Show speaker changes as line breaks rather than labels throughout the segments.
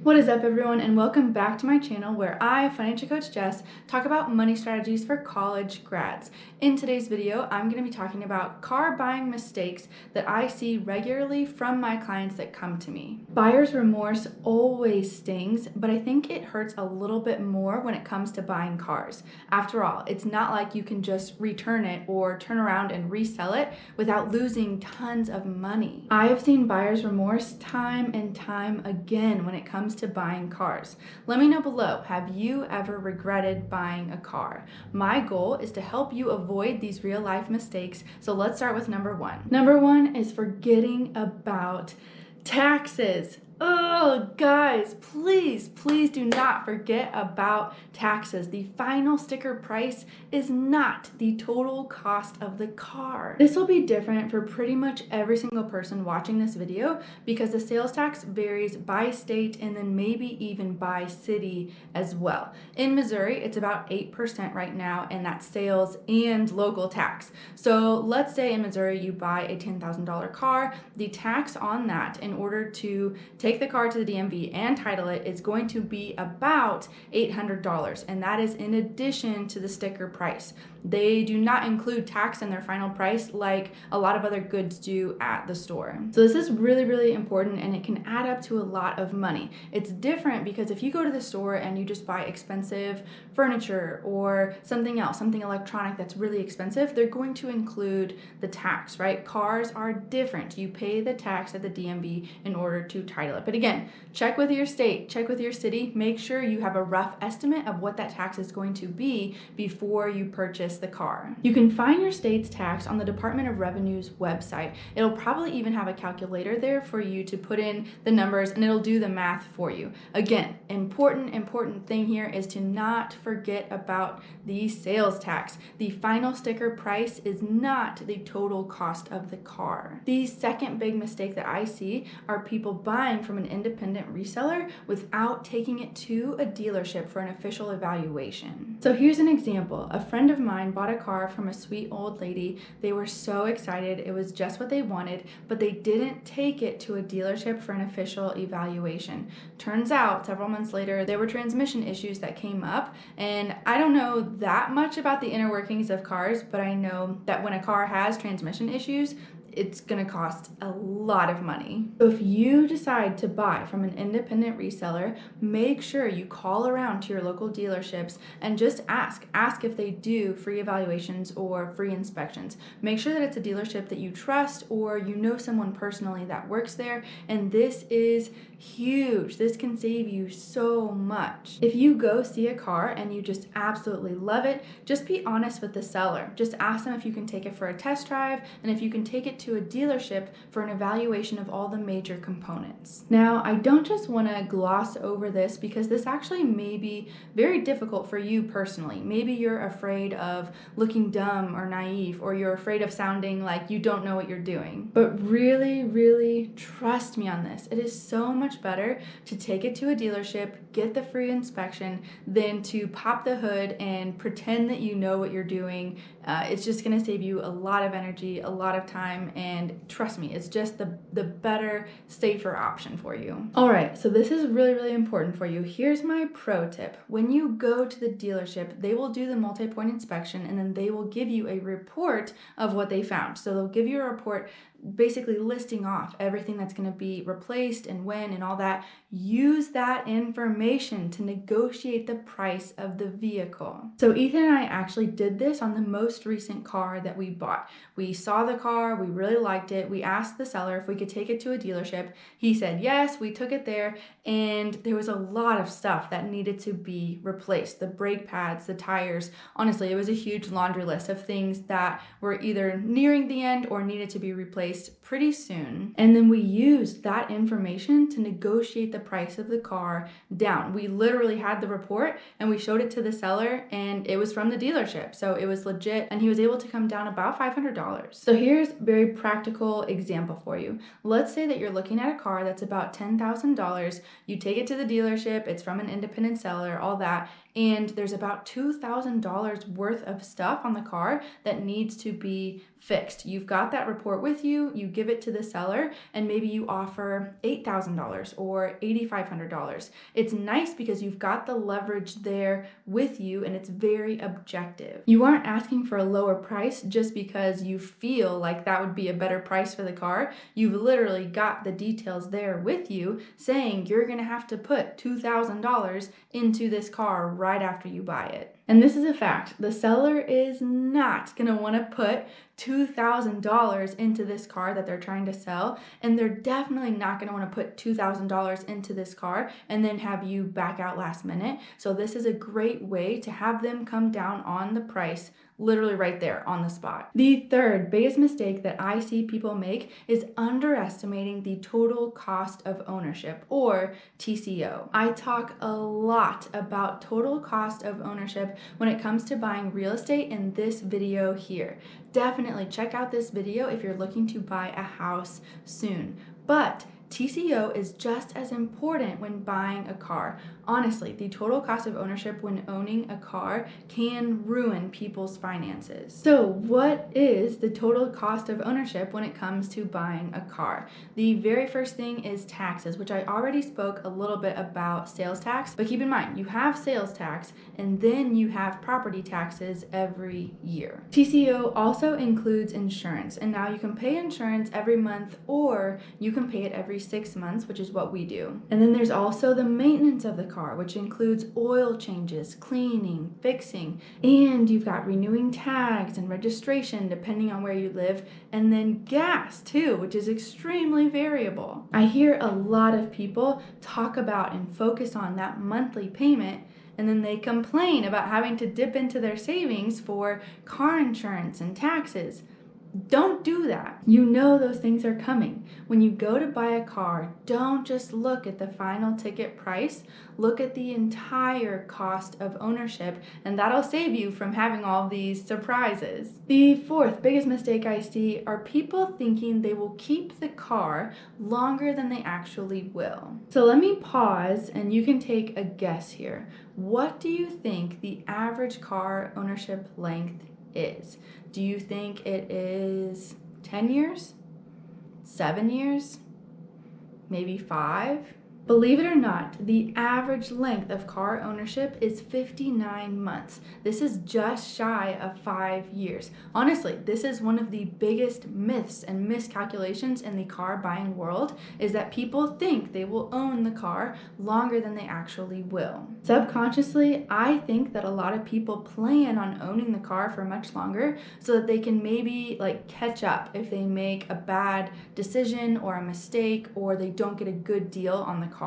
What is up, everyone, and welcome back to my channel where I, financial coach Jess, talk about money strategies for college grads. In today's video, I'm going to be talking about car buying mistakes that I see regularly from my clients that come to me. Buyer's remorse always stings, but I think it hurts a little bit more when it comes to buying cars. After all, it's not like you can just return it or turn around and resell it without losing tons of money. I have seen buyer's remorse time and time again when it comes to buying cars. Let me know below, have you ever regretted buying a car? My goal is to help you avoid these real life mistakes, so let's start with number one. Number one is forgetting about taxes. Oh, guys, please do not forget about taxes. The final sticker price is not the total cost of the car. This will be different for pretty much every single person watching this video because the sales tax varies by state and then maybe even by city as well. In Missouri, it's about 8% right now, and that's sales and local tax. So let's say in Missouri you buy a $10,000 car. The tax on that, in order to take the car to the DMV and title it, is going to be about $800, and that is in addition to the sticker price. They do not include tax in their final price like a lot of other goods do at the store. So this is really important, and it can add up to a lot of money. It's different because if you go to the store and you just buy expensive furniture or something else, something electronic that's really expensive, they're going to include the tax, right? Cars are different. You pay the tax at the DMV in order to title it. But again, check with your state, check with your city, make sure you have a rough estimate of what that tax is going to be before you purchase the car. You can find your state's tax on the Department of Revenue's website. It'll probably even have a calculator there for you to put in the numbers, and it'll do the math for you. Again, important thing here is to not forget about the sales tax. The final sticker price is not the total cost of the car. The second big mistake that I see are people buying from an independent reseller without taking it to a dealership for an official evaluation. So here's an example. A friend of mine bought a car from a sweet old lady. They were so excited. It was just what they wanted, but they didn't take it to a dealership for an official evaluation. Turns out several months later, there were transmission issues that came up, and I don't know that much about the inner workings of cars, but I know that when a car has transmission issues, it's gonna cost a lot of money. So if you decide to buy from an independent reseller, make sure you call around to your local dealerships and just ask if they do free evaluations or free inspections. Make sure that it's a dealership that you trust or you know someone personally that works there, and this is huge. This can save you so much. If you go see a car and you just absolutely love it, just be honest with the seller. Just ask them if you can take it for a test drive and if you can take it to a dealership for an evaluation of all the major components. Now, I don't just want to gloss over this because this actually may be very difficult for you personally. Maybe you're afraid of looking dumb or naive, or you're afraid of sounding like you don't know what you're doing. But really trust me on this. It is so much better to take it to a dealership, get the free inspection, than to pop the hood and pretend that you know what you're doing. It's just going to save you a lot of energy, a lot of time, and trust me, it's just the better, safer option for you. All right, so this is really important for you. Here's my pro tip. When you go to the dealership, they will do the multi-point inspection, and then they will give you a report of what they found. So they'll give you a report basically listing off everything that's going to be replaced and when and all that. Use that information to negotiate the price of the vehicle. So Ethan and I actually did this on the most recent car that we bought. We saw the car, we really liked it. We asked the seller if we could take it to a dealership. He said yes, we took it there, and there was a lot of stuff that needed to be replaced. The brake pads, the tires. Honestly, it was a huge laundry list of things that were either nearing the end or needed to be replaced pretty soon. And then we used that information to negotiate the price of the car down. We literally had the report and we showed it to the seller, and it was from the dealership. So it was legit, and he was able to come down about $500. So here's a very practical example for you. Let's say that you're looking at a car that's about $10,000. You take it to the dealership, it's from an independent seller, all that, and there's about $2,000 worth of stuff on the car that needs to be fixed. You've got that report with you, you give it to the seller, and maybe you offer $8,000 or $8,500. It's nice because you've got the leverage there with you and it's very objective. You aren't asking for a lower price just because you feel like that would be a better price for the car. You've literally got the details there with you saying you're gonna have to put $2,000 into this car right after you buy it. And this is a fact. The seller is not gonna wanna put $2,000 into this car that they're trying to sell, and they're definitely not going to want to put $2,000 into this car and then have you back out last minute. So this is a great way to have them come down on the price literally right there on the spot. The third biggest mistake that I see people make is underestimating the total cost of ownership, or TCO. I talk a lot about total cost of ownership when it comes to buying real estate in this video here. Definitely check out this video if you're looking to buy a house soon. But TCO is just as important when buying a car. Honestly, the total cost of ownership when owning a car can ruin people's finances. So what is the total cost of ownership when it comes to buying a car? The very first thing is taxes, which I already spoke a little bit about sales tax, but keep in mind, you have sales tax and then you have property taxes every year. TCO also includes insurance, and now you can pay insurance every month or you can pay it every 6 months, which is what we do. And then there's also the maintenance of the car, which includes oil changes, cleaning, fixing, and you've got renewing tags and registration depending on where you live, and then gas too, which is extremely variable. I hear a lot of people talk about and focus on that monthly payment, and then they complain about having to dip into their savings for car insurance and taxes. Don't do that. You know those things are coming. When you go to buy a car, don't just look at the final ticket price. Look at the entire cost of ownership, and that'll save you from having all these surprises. The fourth biggest mistake I see are people thinking they will keep the car longer than they actually will. So let me pause and you can take a guess here. What do you think the average car ownership length is? Do you think it is 10 years? 7 years? Maybe 5? Believe it or not, the average length of car ownership is 59 months. This is just shy of 5 years. Honestly, this is one of the biggest myths and miscalculations in the car buying world, is that people think they will own the car longer than they actually will. Subconsciously, I think that a lot of people plan on owning the car for much longer so that they can maybe catch up if they make a bad decision or a mistake or they don't get a good deal on the car.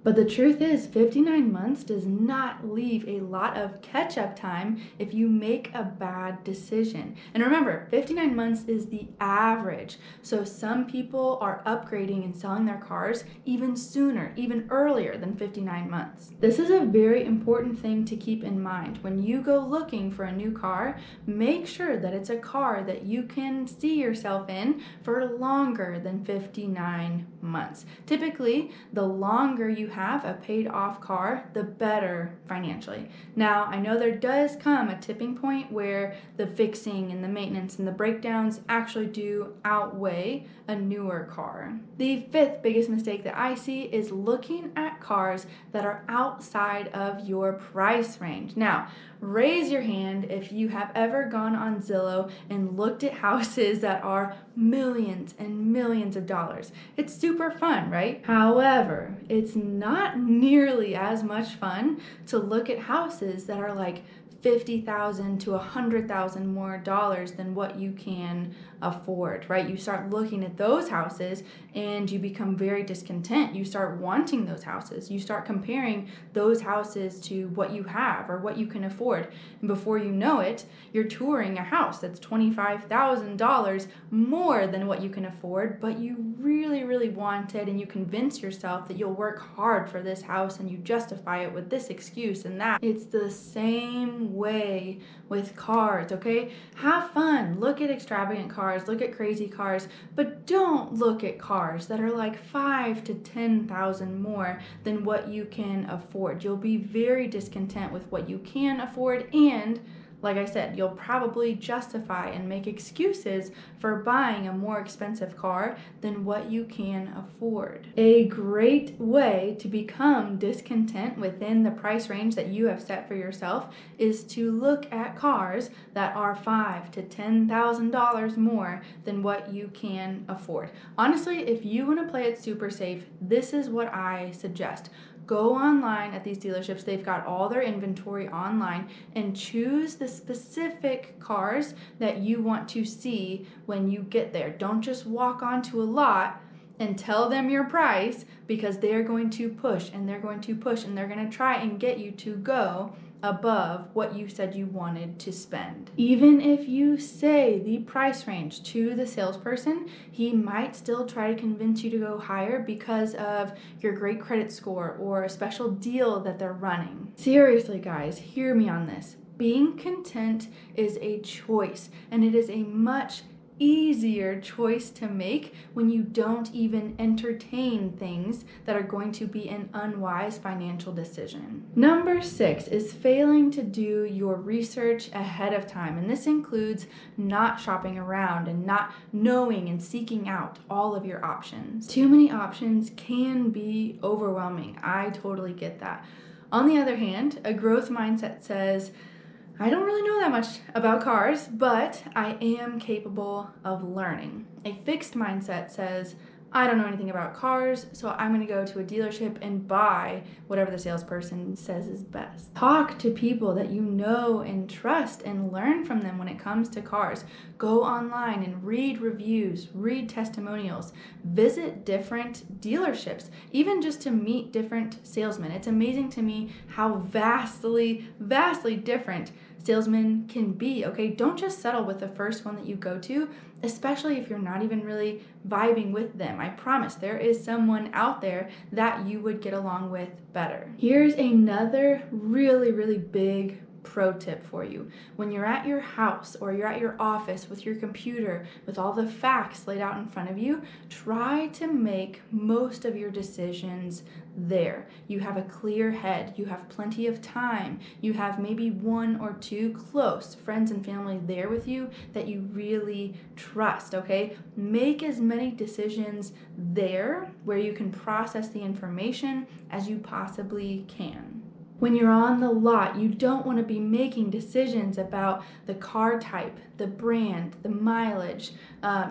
But the truth is, 59 months does not leave a lot of catch-up time if you make a bad decision. And remember, 59 months is the average. So some people are upgrading and selling their cars even sooner, even earlier than 59 months. This is a very important thing to keep in mind. When you go looking for a new car, make sure that it's a car that you can see yourself in for longer than 59 months. Typically, the longer you have a paid off car, the better financially. Now, I know there does come a tipping point where the fixing and the maintenance and the breakdowns actually do outweigh a newer car. The fifth biggest mistake that I see is looking at cars that are outside of your price range. Now, raise your hand if you have ever gone on Zillow and looked at houses that are millions and millions of dollars. It's super fun, right? However, it's not nearly as much fun to look at houses that are like $50,000 to $100,000 more dollars than what you can afford, right? You start looking at those houses and you become very discontent. You start wanting those houses. You start comparing those houses to what you have or what you can afford. And before you know it, you're touring a house that's $25,000 more than what you can afford, but you really, really want it and you convince yourself that you'll work hard for this house and you justify it with this excuse and that. It's the same way with cars, okay? Have fun, look at extravagant cars, look at crazy cars, but don't look at cars that are like 5,000 to 10,000 more than what you can afford. You'll be very discontent with what you can afford, and like I said, you'll probably justify and make excuses for buying a more expensive car than what you can afford. A great way to become discontent within the price range that you have set for yourself is to look at cars that are $5,000 to $10,000 more than what you can afford. Honestly, if you want to play it super safe, this is what I suggest. Go online at these dealerships. They've got all their inventory online, and choose the specific cars that you want to see when you get there. Don't just walk onto a lot and tell them your price, because they're going to push and they're going to push and they're going to try and get you to go above what you said you wanted to spend. Even if you say the price range to the salesperson, he might still try to convince you to go higher because of your great credit score or a special deal that they're running. Seriously, guys, hear me on this. Being content is a choice, and it is a much easier choice to make when you don't even entertain things that are going to be an unwise financial decision. Number 6 is failing to do your research ahead of time, and this includes not shopping around and not knowing and seeking out all of your options. Too many options can be overwhelming. I totally get that. On the other hand, a growth mindset says, I don't really know that much about cars, but I am capable of learning. A fixed mindset says, I don't know anything about cars, so I'm going to go to a dealership and buy whatever the salesperson says is best. Talk to people that you know and trust and learn from them when it comes to cars. Go online and read reviews, read testimonials, visit different dealerships, even just to meet different salesmen. It's amazing to me how vastly different salesmen can be, okay? Don't just settle with the first one that you go to, especially if you're not even really vibing with them. I promise there is someone out there that you would get along with better. Here's another really big pro tip for you. When you're at your house or you're at your office with your computer with all the facts laid out in front of you, try to make most of your decisions there. You have a clear head, you have plenty of time, you have maybe 1 or 2 close friends and family there with you that you really trust, okay? Make as many decisions there where you can process the information as you possibly can. When you're on the lot, you don't want to be making decisions about the car type, the brand, the mileage,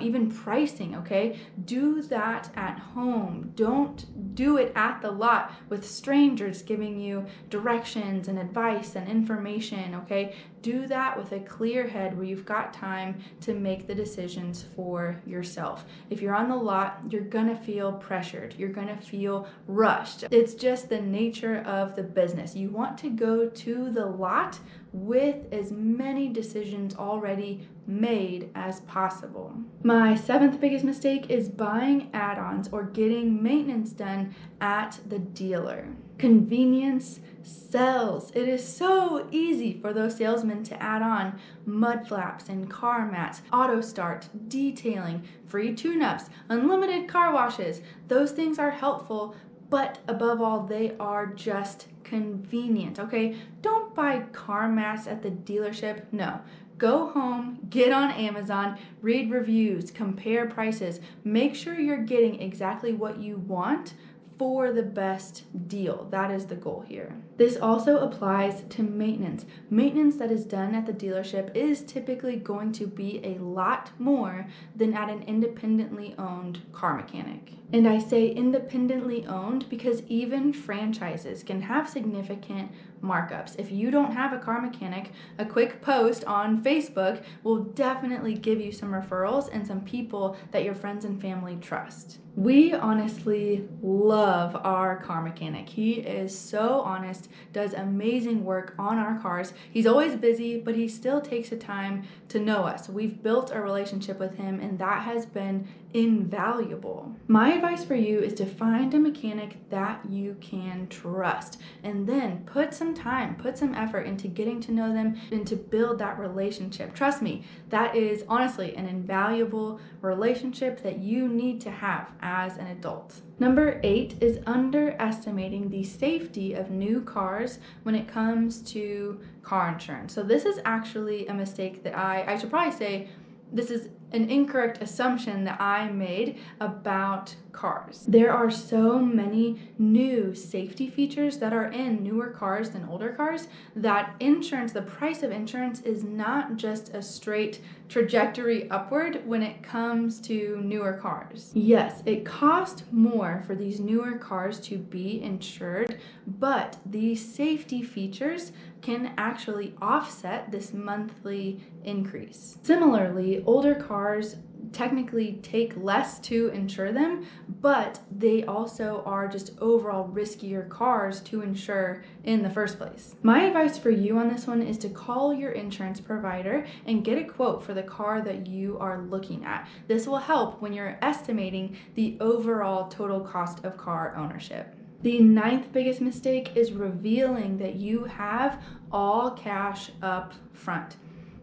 even pricing, okay? Do that at home. Don't do it at the lot with strangers giving you directions and advice and information, okay? Do that with a clear head where you've got time to make the decisions for yourself. If you're on the lot, you're gonna feel pressured. You're gonna feel rushed. It's just the nature of the business. You want to go to the lot with as many decisions already made as possible. My 7th biggest mistake is buying add-ons or getting maintenance done at the dealer. Convenience sells. It is so easy for those salesmen to add on mud flaps and car mats, auto start, detailing, free tune-ups, unlimited car washes. Those things are helpful, but above all, they are just convenient, okay? Don't buy car mats at the dealership. No. Go home, get on Amazon, read reviews, compare prices. Make sure you're getting exactly what you want for the best deal. That is the goal here. This also applies to maintenance. Maintenance that is done at the dealership is typically going to be a lot more than at an independently owned car mechanic. And I say independently owned because even franchises can have significant markups. If you don't have a car mechanic, a quick post on Facebook will definitely give you some referrals and some people that your friends and family trust. We honestly love our car mechanic. He is so honest, does amazing work on our cars. He's always busy, but he still takes the time to know us. We've built a relationship with him, and that has been invaluable. My advice for you is to find a mechanic that you can trust, and then put some time, put some effort into getting to know them and to build that relationship. Trust me, that is honestly an invaluable relationship that you need to have as an adult. Number 8 is underestimating the safety of new cars when it comes to car insurance. So this is actually a mistake that I should probably say, this is an incorrect assumption that I made about cars. There are so many new safety features that are in newer cars than older cars that insurance, the price of insurance is not just a straight trajectory upward when it comes to newer cars. Yes, it costs more for these newer cars to be insured, but these safety features can actually offset this monthly increase. Similarly, older cars technically take less to insure them, but they also are just overall riskier cars to insure in the first place. My advice for you on this one is to call your insurance provider and get a quote for the car that you are looking at. This will help when you're estimating the overall total cost of car ownership. The 9th biggest mistake is revealing that you have all cash up front.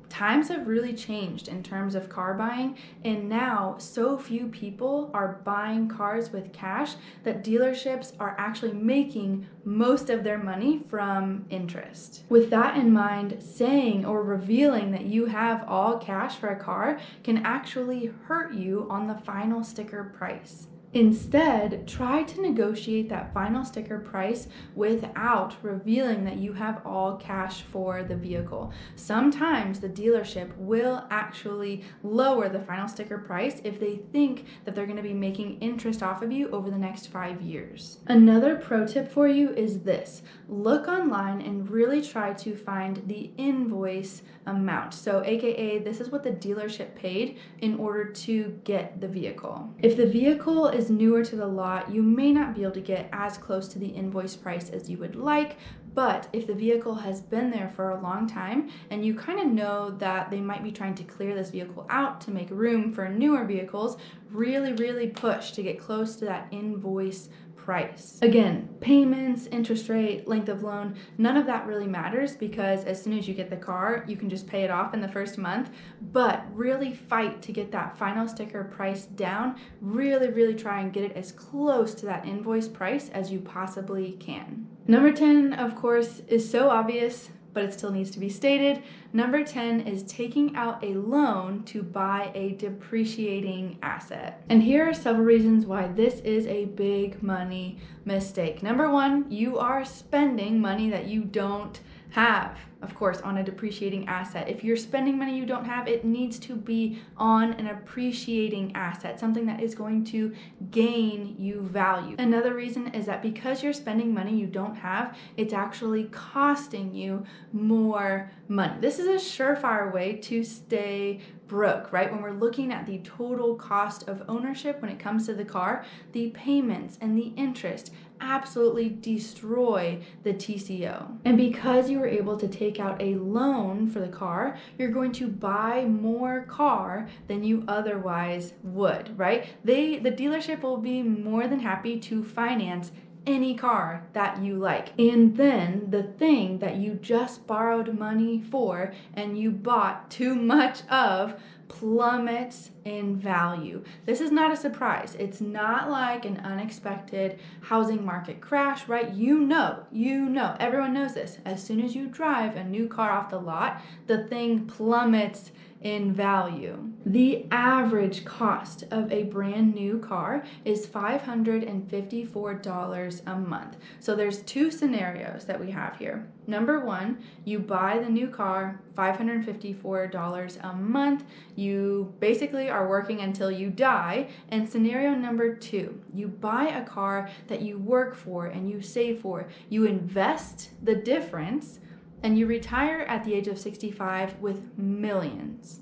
Times have really changed in terms of car buying, and now so few people are buying cars with cash that dealerships are actually making most of their money from interest. With that in mind, saying or revealing that you have all cash for a car can actually hurt you on the final sticker price. Instead, try to negotiate that final sticker price without revealing that you have all cash for the vehicle. Sometimes the dealership will actually lower the final sticker price if they think that they're going to be making interest off of you over the next 5 years. Another pro tip for you is this: look online and really try to find the invoice amount. So AKA, this is what the dealership paid in order to get the vehicle. If the vehicle is newer to the lot, you may not be able to get as close to the invoice price as you would like, but if the vehicle has been there for a long time and you kind of know that they might be trying to clear this vehicle out to make room for newer vehicles, really push to get close to that invoice price. Again, payments, interest rate, length of loan, none of that really matters because as soon as you get the car, you can just pay it off in the first month, but really fight to get that final sticker price down. Really try and get it as close to that invoice price as you possibly can. Number 10, of course, is so obvious, but it still needs to be stated. Number 10 is taking out a loan to buy a depreciating asset. And here are several reasons why this is a big money mistake. Number 1, you are spending money that you don't have, of course, on a depreciating asset. If you're spending money you don't have, it needs to be on an appreciating asset, something that is going to gain you value. Another reason is that because you're spending money you don't have, it's actually costing you more money. This is a surefire way to stay broke, right? When we're looking at the total cost of ownership when it comes to the car, the payments and the interest absolutely destroy the TCO. And because you were able to take out a loan for the car, you're going to buy more car than you otherwise would, right? The dealership will be more than happy to finance any car that you like. And then the thing that you just borrowed money for and you bought too much of plummets in value. This is not a surprise. It's not like an unexpected housing market crash, right? You know, everyone knows this. As soon as you drive a new car off the lot, the thing plummets in value. The average cost of a brand new car is $554 a month. So there's two scenarios that we have here. Number 1, you buy the new car, $554 a month. You basically are working until you die. And scenario number 2, you buy a car that you work for and you save for. You invest the difference and you retire at the age of 65 with millions.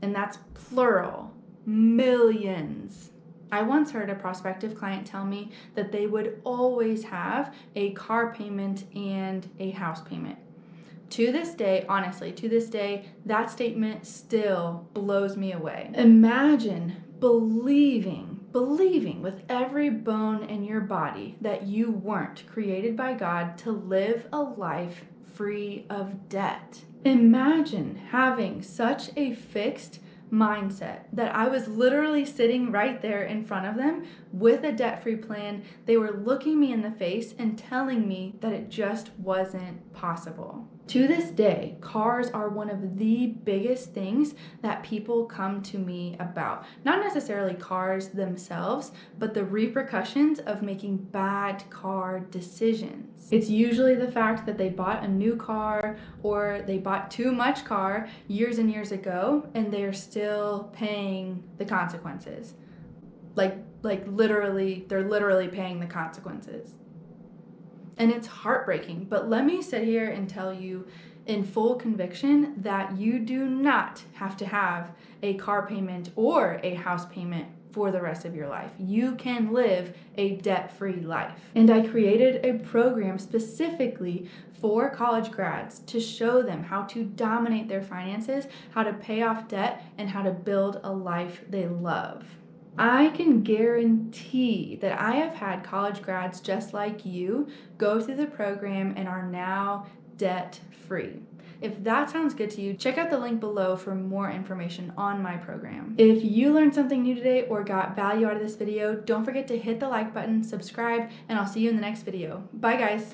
And that's plural, millions. I once heard a prospective client tell me that they would always have a car payment and a house payment. To this day, honestly, that statement still blows me away. Imagine believing with every bone in your body that you weren't created by God to live a life free of debt. Imagine having such a fixed mindset that I was literally sitting right there in front of them with a debt-free plan. They were looking me in the face and telling me that it just wasn't possible. To this day, cars are one of the biggest things that people come to me about. Not necessarily cars themselves, but the repercussions of making bad car decisions. It's usually the fact that they bought a new car or they bought too much car years and years ago and they're still paying the consequences. They're literally paying the consequences. And it's heartbreaking, but let me sit here and tell you in full conviction that you do not have to have a car payment or a house payment for the rest of your life. You can live a debt-free life. And I created a program specifically for college grads to show them how to dominate their finances, how to pay off debt, and how to build a life they love. I can guarantee that I have had college grads just like you go through the program and are now debt-free. If that sounds good to you, check out the link below for more information on my program. If you learned something new today or got value out of this video, don't forget to hit the like button, subscribe, and I'll see you in the next video. Bye guys.